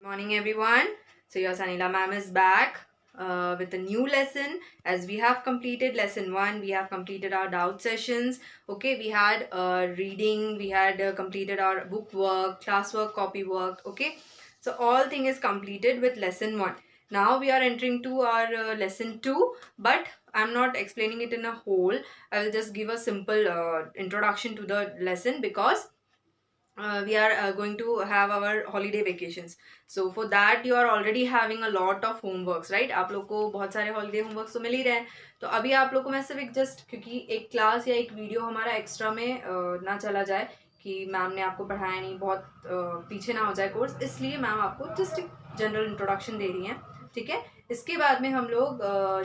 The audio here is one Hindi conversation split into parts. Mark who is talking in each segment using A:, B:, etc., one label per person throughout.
A: Morning everyone. So your Sanila ma'am is back with a new lesson. As we have completed lesson 1, we have completed our doubt sessions. Okay, we had reading, we had completed our book work, classwork, copy work. Okay, so all thing is completed with lesson 1. Now we are entering to our lesson 2, but I'm not explaining it in a whole. I will just give a simple introduction to the lesson because we are going to have our holiday vacations. So for that you are already having a lot of homeworks, right? आप लोग को बहुत सारे holiday homeworks तो मिल ही रहे हैं. तो अभी आप लोग को मैं सिर्फ एक जस्ट क्योंकि एक क्लास या एक वीडियो हमारा एक्स्ट्रा में ना चला जाए कि मैम ने आपको पढ़ाया नहीं, बहुत पीछे ना हो जाए कोर्स, इसलिए मैम आपको जस्ट एक जनरल इंट्रोडक्शन दे रही हैं. ठीक है, इसके बाद में हम लोग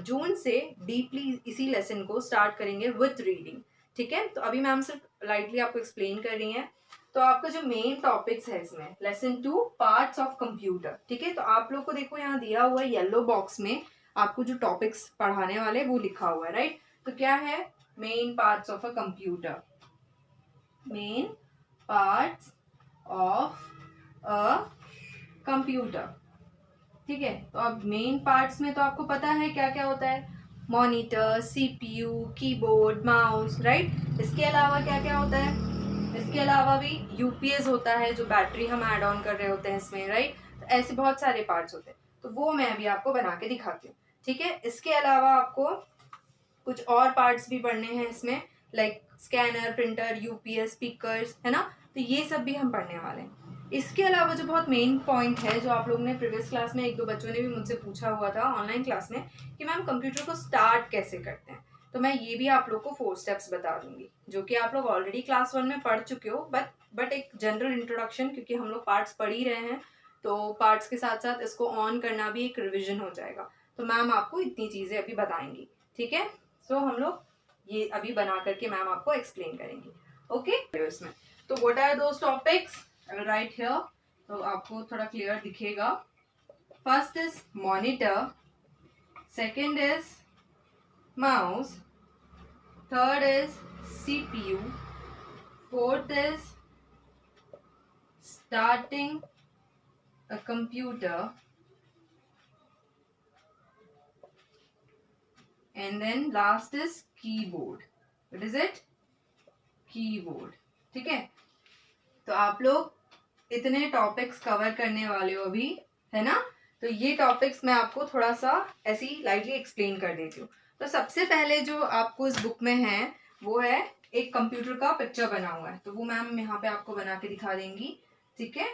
A: जून से डीपली इसी लेसन को स्टार्ट करेंगे विथ रीडिंग. ठीक है, तो अभी मैम सिर्फ लाइटली आपको एक्सप्लेन कर रही हैं. तो आपका जो मेन टॉपिक्स है इसमें लेसन 2 पार्ट्स ऑफ कंप्यूटर. ठीक है, तो आप लोग को देखो यहाँ दिया हुआ है येलो बॉक्स में आपको जो टॉपिक्स पढ़ाने वाले वो लिखा हुआ है, राइट? तो क्या है? Main parts of a computer. Main parts of a computer. ठीक है, तो अब मेन पार्ट्स में तो आपको पता है क्या क्या होता है. Monitor, CPU, keyboard, mouse, right? इसके अलावा क्या क्या होता है? इसके अलावा भी यूपीएस होता है जो बैटरी हम ऐड ऑन कर रहे होते हैं इसमें, राइट? तो ऐसे बहुत सारे पार्ट्स होते हैं, तो वो मैं अभी आपको बना के दिखाती हूँ. ठीक है, इसके अलावा आपको कुछ और पार्ट्स भी पढ़ने हैं इसमें, like scanner, printer, UPS, speakers, है ना? तो ये सब भी हम पढ़ने वाले हैं. इसके अलावा जो बहुत मेन पॉइंट है जो आप लोगों ने प्रीवियस क्लास में एक दो बच्चों ने भी मुझसे पूछा हुआ था ऑनलाइन क्लास में कि मैम कंप्यूटर को स्टार्ट कैसे करते हैं, तो मैं ये भी आप लोग को 4 स्टेप्स बता दूंगी जो कि आप लोग ऑलरेडी क्लास 1 में पढ़ चुके हो, बट एक जनरल इंट्रोडक्शन, क्योंकि हम लोग पार्ट्स पढ़ ही रहे हैं तो पार्ट्स के साथ साथ इसको ऑन करना भी एक रिविजन हो जाएगा. तो मैम आपको इतनी चीजें अभी बताएंगी. ठीक है, सो हम लोग ये अभी बना करके मैम आपको एक्सप्लेन करेंगी. ओके, इसमें तो what are those topics, I will write here तो आपको थोड़ा क्लियर दिखेगा. First is monitor, second is mouse, third is CPU, fourth is starting a computer, and then last is keyboard. What is it? Keyboard. ठीक है, तो आप लोग इतने टॉपिक्स कवर करने वाले हो अभी, है ना? तो ये टॉपिक्स मैं आपको थोड़ा सा ऐसी लाइटली एक्सप्लेन कर देती हूँ. तो सबसे पहले जो आपको इस बुक में है वो है एक कंप्यूटर का पिक्चर बना हुआ है, तो वो मैम यहाँ पे आपको बना के दिखा देंगी. ठीक है,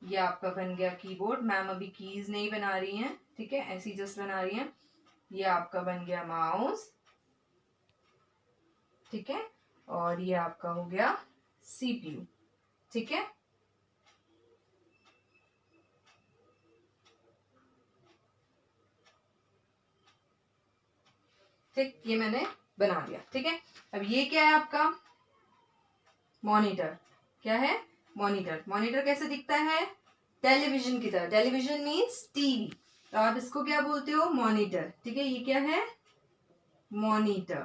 A: ये आपका बन गया कीबोर्ड. मैम अभी कीज नहीं बना रही हैं, ठीक है, ऐसी जस्ट बना रही हैं. ये आपका बन गया माउस. ठीक है, और ये आपका हो गया सीपीयू. ठीक है, ठीक, ये मैंने बना दिया. ठीक है, अब ये क्या है आपका मॉनिटर. क्या है? मॉनिटर. मॉनिटर कैसे दिखता है? टेलीविजन की तरह. टेलीविजन मीन्स टीवी, तो आप इसको क्या बोलते हो? मॉनिटर. ठीक है, ये क्या है? मॉनिटर.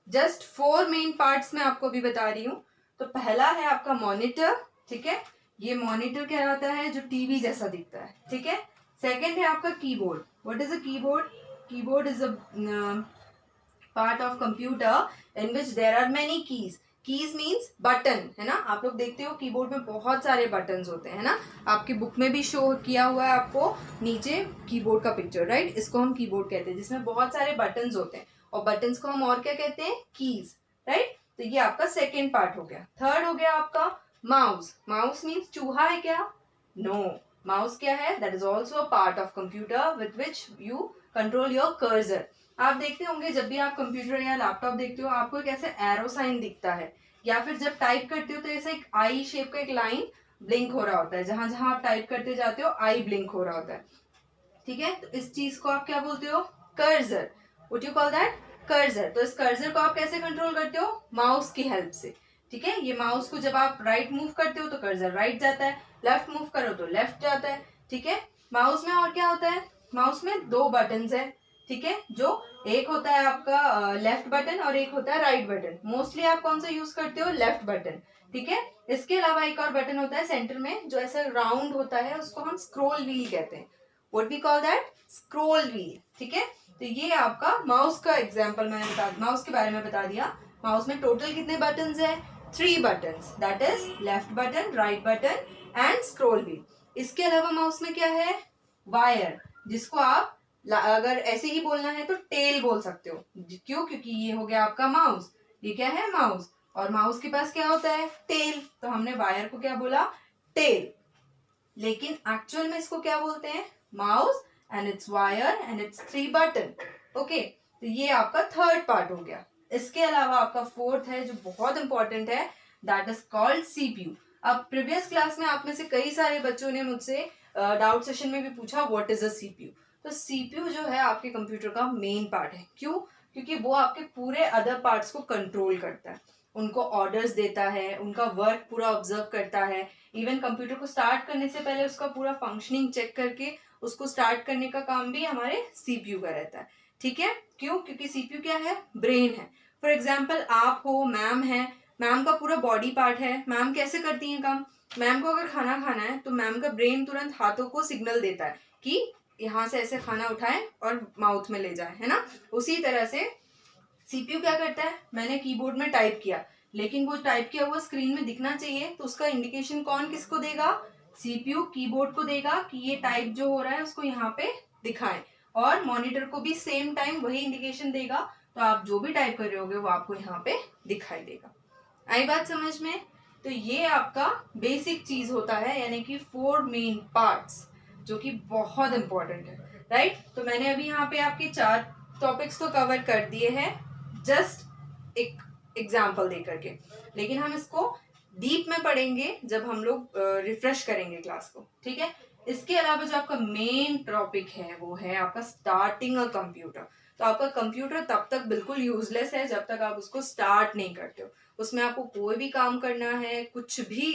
A: जस्ट 4 मेन पार्ट्स मैं आपको अभी बता रही हूं. तो पहला है आपका मॉनिटर. ठीक है, ये मॉनिटर कहलाता है जो टीवी जैसा दिखता है. ठीक है, सेकंड है आपका keyboard. What is a keyboard? Keyboard is a part of computer in which there are many keys. Keys means button, है ना? आप लोग देखते हो कीबोर्ड में बहुत सारे बटन्स होते हैं, है ना? आपकी बुक में भी शो किया हुआ है आपको नीचे कीबोर्ड का पिक्चर, राइट? इसको हम कीबोर्ड कहते हैं जिसमें बहुत सारे बटन्स होते हैं, और बटन्स को हम और क्या कहते हैं? Keys, right? तो ये आपका सेकेंड पार्ट हो गया. थर्ड हो गया आपका माउस. माउस मीन्स चूहा है क्या? नो, माउस क्या है? That is also a part of computer with which you control your cursor. आप देखते होंगे जब भी आप कंप्यूटर या लैपटॉप देखते हो आपको एक ऐसे एरो साइन दिखता है, या फिर जब टाइप करते हो तो ऐसे एक आई शेप का एक लाइन ब्लिंक हो रहा होता है. जहां जहां आप टाइप करते जाते हो आई ब्लिंक हो रहा होता है. ठीक है, तो इस चीज को आप क्या बोलते हो? Cursor. What you call that? Cursor. तो इस कर्सर को आप कैसे कंट्रोल करते हो? माउस की हेल्प से. ठीक है, ये माउस को जब आप राइट मूव करते हो तो कर्सर राइट जाता है, लेफ्ट मूव करो तो लेफ्ट जाता है. ठीक है, माउस में और क्या होता है? माउस में 2 बटन है. ठीक है, जो एक होता है आपका लेफ्ट बटन और एक होता है राइट बटन. मोस्टली आप कौन सा यूज करते हो? Left button. ठीक है। इसके अलावा एक और बटन होता है सेंटर में जो ऐसा राउंड होता है, उसको हम स्क्रोल व्हील कहते हैं। What we call that? Scroll wheel. ठीक है, तो ये आपका माउस का एग्जांपल मैंने माउस के बारे में बता दिया। माउस में टोटल कितने बटन्स है? 3 buttons, that is left button, right button and scroll wheel. इसके अलावा माउस में क्या है? वायर, जिसको आप अगर ऐसे ही बोलना है तो टेल बोल सकते हो। क्यों? क्योंकि ये हो गया आपका माउस। ये क्या है? माउस। और माउस के पास क्या होता है? टेल। तो हमने वायर को क्या बोला? टेल। लेकिन एक्चुअल में इसको क्या बोलते हैं? Mouse and it's wire and it's 3 button. Okay, तो ये आपका थर्ड पार्ट हो गया। इसके अलावा आपका फोर्थ है जो बहुत इंपॉर्टेंट है, दैट इज कॉल्ड सीपीयू। अब प्रीवियस क्लास में आप में से कई सारे बच्चों ने मुझसे डाउट सेशन में भी पूछा व्हाट इज अ सीपीयू। तो सीपीयू जो है आपके कंप्यूटर का मेन पार्ट है। क्यों? क्योंकि वो आपके पूरे अदर पार्ट्स को कंट्रोल करता है, उनको ऑर्डर्स देता है, उनका वर्क पूरा ऑब्जर्व करता है। इवन कंप्यूटर को स्टार्ट करने से पहले उसका पूरा फंक्शनिंग चेक करके उसको स्टार्ट करने का काम भी हमारे सीपीयू का रहता है। ठीक है, क्यों? क्योंकि सीपीयू क्या है? ब्रेन है। फॉर एग्जाम्पल आप हो, मैम है, मैम का पूरा बॉडी पार्ट है। मैम कैसे करती हैं काम? मैम को अगर खाना खाना है तो मैम का ब्रेन तुरंत हाथों को सिग्नल देता है कि यहाँ से ऐसे खाना उठाएं और माउथ में ले जाए, है ना। उसी तरह से सीपीयू क्या करता है? मैंने कीबोर्ड में टाइप किया, लेकिन वो टाइप किया हुआ स्क्रीन में दिखना चाहिए, तो उसका इंडिकेशन कौन किसको देगा? सीपीयू कीबोर्ड को देगा कि ये टाइप जो हो रहा है उसको यहाँ पे दिखाएं। और मॉनिटर को भी सेम टाइम वही इंडिकेशन देगा, तो आप जो भी टाइप कर रहे होगे वो आपको यहाँ पे दिखाई देगा। आई बात समझ में? तो ये आपका बेसिक चीज होता है, यानी कि 4 मेन पार्ट्स, जो कि बहुत इंपॉर्टेंट है, राइट। तो मैंने अभी यहाँ पे आपके 4 टॉपिक्स तो कवर कर दिए हैं जस्ट एक एग्जाम्पल दे करके, लेकिन हम इसको डीप में पढ़ेंगे जब हम लोग रिफ्रेश करेंगे क्लास को। ठीक है, इसके अलावा जो आपका मेन टॉपिक है वो है आपका स्टार्टिंग अ कंप्यूटर। तो आपका कंप्यूटर तब तक बिल्कुल यूजलेस है जब तक आप उसको स्टार्ट नहीं करते हो। उसमें आपको कोई भी काम करना है, कुछ भी,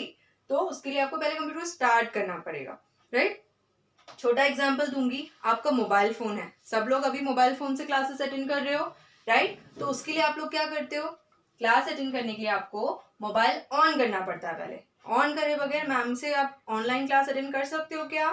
A: तो उसके लिए आपको पहले कंप्यूटर स्टार्ट करना पड़ेगा, राइट। छोटा एग्जांपल दूंगी, आपका मोबाइल फोन है, सब लोग अभी मोबाइल फोन से क्लासेस अटेंड कर रहे हो, राइट। तो उसके लिए आप लोग क्या करते हो? क्लास अटेंड करने के लिए आपको मोबाइल ऑन करना पड़ता है। पहले ऑन करे बगैर मैम से आप ऑनलाइन क्लास अटेंड कर सकते हो क्या?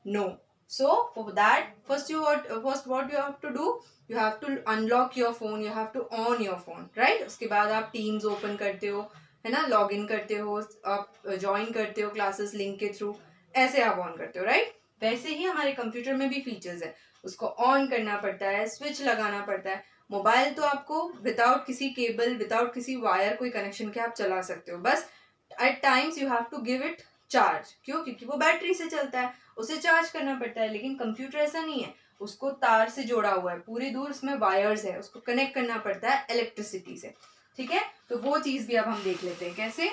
A: No. So for that first what you have to do, you have to unlock your phone, you have to on your phone, right. उसके बाद आप टीम्स ओपन करते हो, है ना, लॉग इन करते हो, आप ज्वाइन करते हो क्लासेस लिंक के थ्रू, ऐसे आप ऑन करते हो, राइट। वैसे ही हमारे कंप्यूटर में भी फीचर्स है, उसको ऑन करना पड़ता है, स्विच लगाना पड़ता है। मोबाइल तो आपको विदाउट किसी केबल, विदाउट किसी वायर कोई कनेक्शन के आप चला सकते हो, बस at times you have to give it charge. क्यों? क्योंकि वो बैटरी से चलता है, उसे चार्ज करना पड़ता है। लेकिन कंप्यूटर ऐसा नहीं है, उसको तार से जोड़ा हुआ है, पूरी दूर उसमें वायर्स है, उसको कनेक्ट करना पड़ता है इलेक्ट्रिसिटी से। ठीक है, तो वो चीज भी अब हम देख लेते हैं कैसे।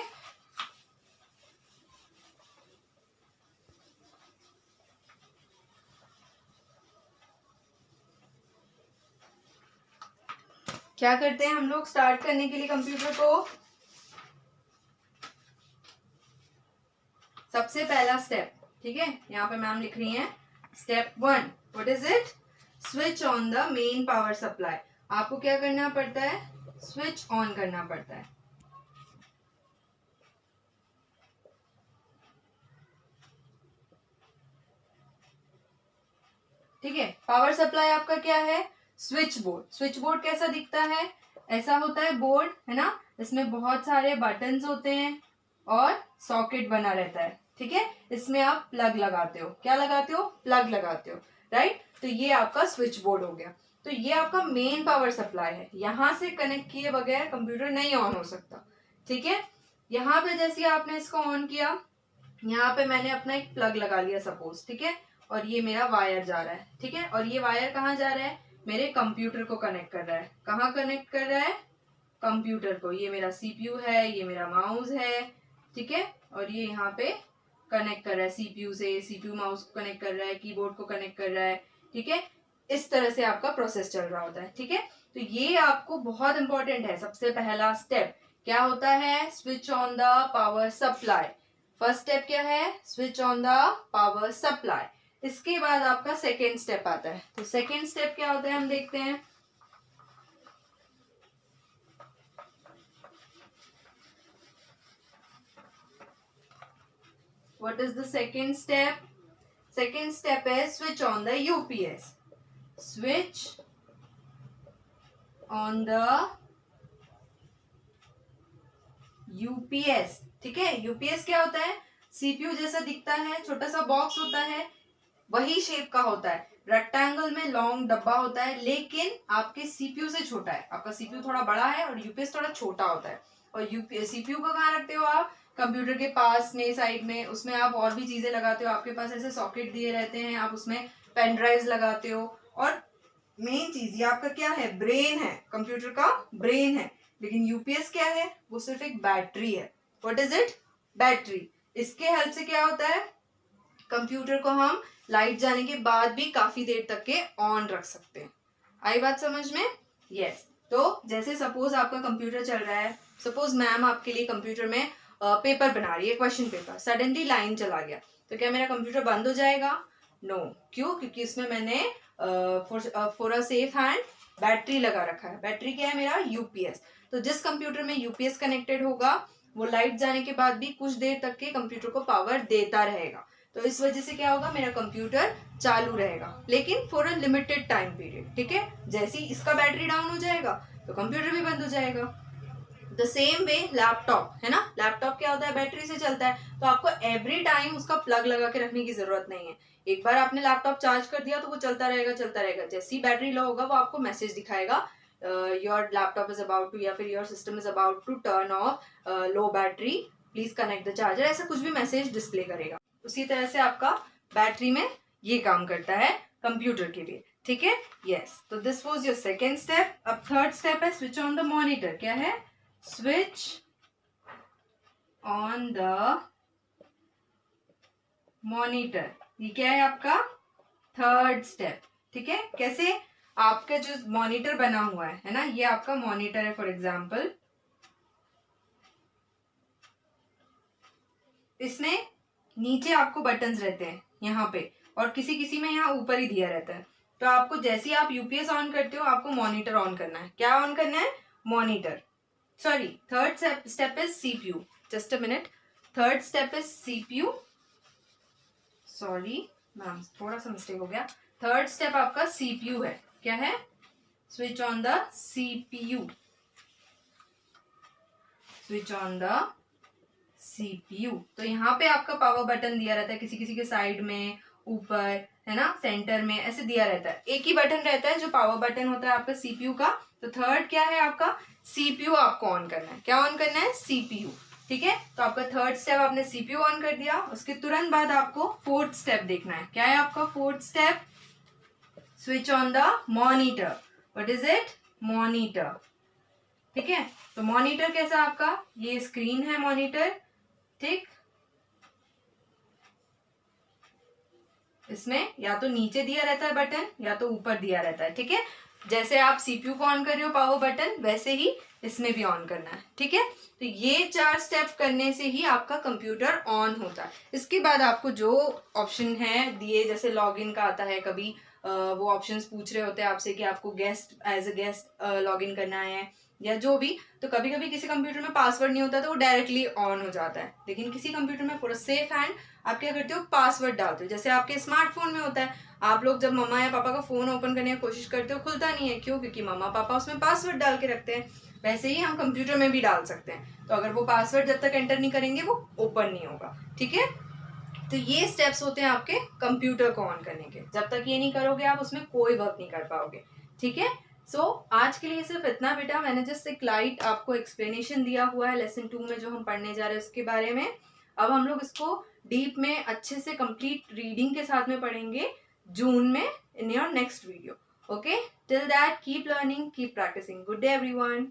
A: क्या करते हैं हम लोग स्टार्ट करने के लिए कंप्यूटर को? सबसे पहला स्टेप, ठीक है, यहाँ पे मैम लिख रही हैं step 1, what is it? Switch on the main power supply. आपको क्या करना पड़ता है? स्विच ऑन करना पड़ता है। ठीक है, पावर सप्लाई आपका क्या है? Switch board. स्विच बोर्ड कैसा दिखता है? ऐसा होता है बोर्ड, है ना, इसमें बहुत सारे बटन्स होते हैं और सॉकेट बना रहता है। ठीक है, इसमें आप प्लग लगाते हो। क्या लगाते हो? प्लग लगाते हो, राइट। तो ये आपका स्विच बोर्ड हो गया। तो ये आपका मेन पावर सप्लाई है, यहां से कनेक्ट किए बगैर कंप्यूटर नहीं ऑन हो सकता। ठीक है, यहाँ पे जैसे आपने इसको ऑन किया, यहाँ पे मैंने अपना एक प्लग लगा लिया सपोज, ठीक है, और ये मेरा वायर जा रहा है, ठीक है, और ये वायर कहाँ जा रहा है? मेरे कंप्यूटर को कनेक्ट कर रहा है। कहाँ कनेक्ट कर रहा है? कंप्यूटर को। ये मेरा सीपीयू है, ये मेरा माउस है, ठीक है, और ये यहाँ पे कनेक्ट कर रहा है सीपीयू से, सीपीयू माउस को कनेक्ट कर रहा है, कीबोर्ड को कनेक्ट कर रहा है। ठीक है, इस तरह से आपका प्रोसेस चल रहा होता है। ठीक है, तो ये आपको बहुत इंपॉर्टेंट है। सबसे पहला स्टेप क्या होता है? Switch on the power supply. First step क्या है? Switch on the power supply. इसके बाद आपका सेकेंड स्टेप आता है। तो सेकेंड स्टेप क्या होता है हम देखते हैं। What is the second step? Second step is switch on the UPS. Switch on the UPS. ठीक है, UPS क्या होता है? CPU जैसा दिखता है, छोटा सा बॉक्स होता है, वही शेप का होता है, रेक्टेंगल में लॉन्ग डब्बा होता है, लेकिन आपके CPU से छोटा है. आपका CPU थोड़ा बड़ा है और UPS थोड़ा छोटा होता है. और CPU को कहाँ रखते हो आप? कंप्यूटर के पास में, साइड में. उसमें आप और भी चीजें लगाते हो. आपके पास ऐसे सॉकेट दिए रहते हैं, आप उसमें पेन ड्राइव लगाते हो. और मेन चीज ये आपका क्या है? ब्रेन है, कंप्यूटर का ब्रेन है. लेकिन यूपीएस क्या है? वो सिर्फ एक बैटरी है. What is it? बैटरी. इसके हेल्प से क्या होता है? कंप्यूटर को हम लाइट जाने के बाद भी काफी देर तक के ऑन रख सकते हैं. आई बात समझ में? यस. तो जैसे सपोज आपका कंप्यूटर चल रहा है, सपोज मैम आपके लिए कंप्यूटर में पेपर बना रही है, क्वेश्चन पेपर. सडनली लाइन चला गया, तो क्या मेरा कंप्यूटर बंद हो जाएगा? नो. क्यों? क्योंकि इसमें मैंने for a safe hand battery लगा रखा है. बैटरी क्या है? मेरा यूपीएस. तो जिस कंप्यूटर में यूपीएस कनेक्टेड होगा, वो लाइट जाने के बाद भी कुछ देर तक के कंप्यूटर को पावर देता रहेगा. तो इस वजह से क्या होगा? मेरा कंप्यूटर चालू रहेगा, लेकिन for a limited time period. ठीक है. जैसे ही इसका बैटरी डाउन हो जाएगा तो कंप्यूटर भी बंद हो जाएगा. द सेम वे लैपटॉप है ना. लैपटॉप क्या होता है? बैटरी से चलता है. तो आपको एवरी टाइम उसका प्लग लगा के रखने की जरूरत नहीं है. एक बार आपने लैपटॉप चार्ज कर दिया तो वो चलता रहेगा, चलता रहेगा. जैसे ही बैटरी लो होगा, वो आपको मैसेज दिखाएगा, your laptop is about to, या फिर your system is about to turn off low battery, please connect the charger. ऐसा कुछ भी मैसेज डिस्प्ले करेगा. उसी तरह से आपका बैटरी में ये काम करता है कंप्यूटर के लिए. ठीक है. यस. तो this was your second step. अब थर्ड स्टेप है स्विच ऑन द मॉनिटर. क्या है? Switch on the monitor. ये क्या है आपका? Third step. ठीक है. कैसे? आपका जो मॉनिटर बना हुआ है ना, ये आपका मॉनिटर है. फॉर एग्जाम्पल, इसमें नीचे आपको बटन्स रहते हैं यहाँ पे, और किसी किसी में यहाँ ऊपर ही दिया रहता है. तो आपको जैसे ही आप यूपीएस ऑन करते हो, आपको मॉनिटर ऑन करना है. क्या ऑन करना है? Monitor. Sorry, third step is CPU. Just a minute. Third step is CPU. Sorry ma'am, थोड़ा सा मिस्टेक हो गया. थर्ड स्टेप आपका सीपीयू है. क्या है? Switch on the CPU. Switch on the CPU. तो यहाँ पे आपका पावर बटन दिया रहता है, किसी किसी के साइड में, ऊपर, है ना, सेंटर में, ऐसे दिया रहता है. एक ही बटन रहता है जो पावर बटन होता है आपका सीपीयू का. तो थर्ड क्या है आपका? सीपीयू आपको ऑन करना है. क्या ऑन करना है? सीपीयू. ठीक है. तो आपका थर्ड स्टेप आपने सीपीयू ऑन कर दिया. उसके तुरंत बाद आपको फोर्थ स्टेप देखना है. क्या है आपका fourth step? Switch on the monitor. What is it? Monitor. ठीक है. तो मॉनिटर कैसा आपका? ये स्क्रीन है मॉनिटर. ठीक. इसमें या तो नीचे दिया रहता है बटन, या तो ऊपर दिया रहता है. ठीक है. जैसे आप सीपीयू को ऑन कर रहे हो पावर बटन, वैसे ही इसमें भी ऑन करना है. ठीक है. तो ये 4 स्टेप करने से ही आपका कंप्यूटर ऑन होता है. इसके बाद आपको जो ऑप्शन है दिए, जैसे लॉगिन का आता है, कभी वो ऑप्शंस पूछ रहे होते हैं आपसे कि आपको guest, as a guest login करना है, या जो भी. तो कभी कभी किसी कंप्यूटर में पासवर्ड नहीं होता तो वो डायरेक्टली ऑन हो जाता है. लेकिन किसी कंप्यूटर में पूरा सेफ हैंड आप क्या करते हो? पासवर्ड डालते हो. जैसे आपके स्मार्टफोन में होता है, आप लोग जब मम्मा या पापा का फोन ओपन करने की कोशिश करते हो, खुलता नहीं है. क्यों? क्योंकि मम्मा पापा उसमें पासवर्ड डाल के रखते हैं. वैसे ही हम कंप्यूटर में भी डाल सकते हैं. तो अगर वो पासवर्ड जब तक एंटर नहीं करेंगे, वो ओपन नहीं होगा. ठीक है. तो ये स्टेप्स होते हैं आपके कंप्यूटर को ऑन करने के. जब तक ये नहीं करोगे, आप उसमें कोई वर्क नहीं कर पाओगे. ठीक है. सो आज के लिए सिर्फ इतना बेटा. मैंने जस्ट एक लाइट आपको एक्सप्लेनेशन दिया हुआ है लेसन 2 में जो हम पढ़ने जा रहे हैं उसके बारे में. अब हम लोग इसको डीप में अच्छे से कंप्लीट रीडिंग के साथ में पढ़ेंगे जून में in your next video. Okay. Till that keep learning, keep practising. Good day everyone.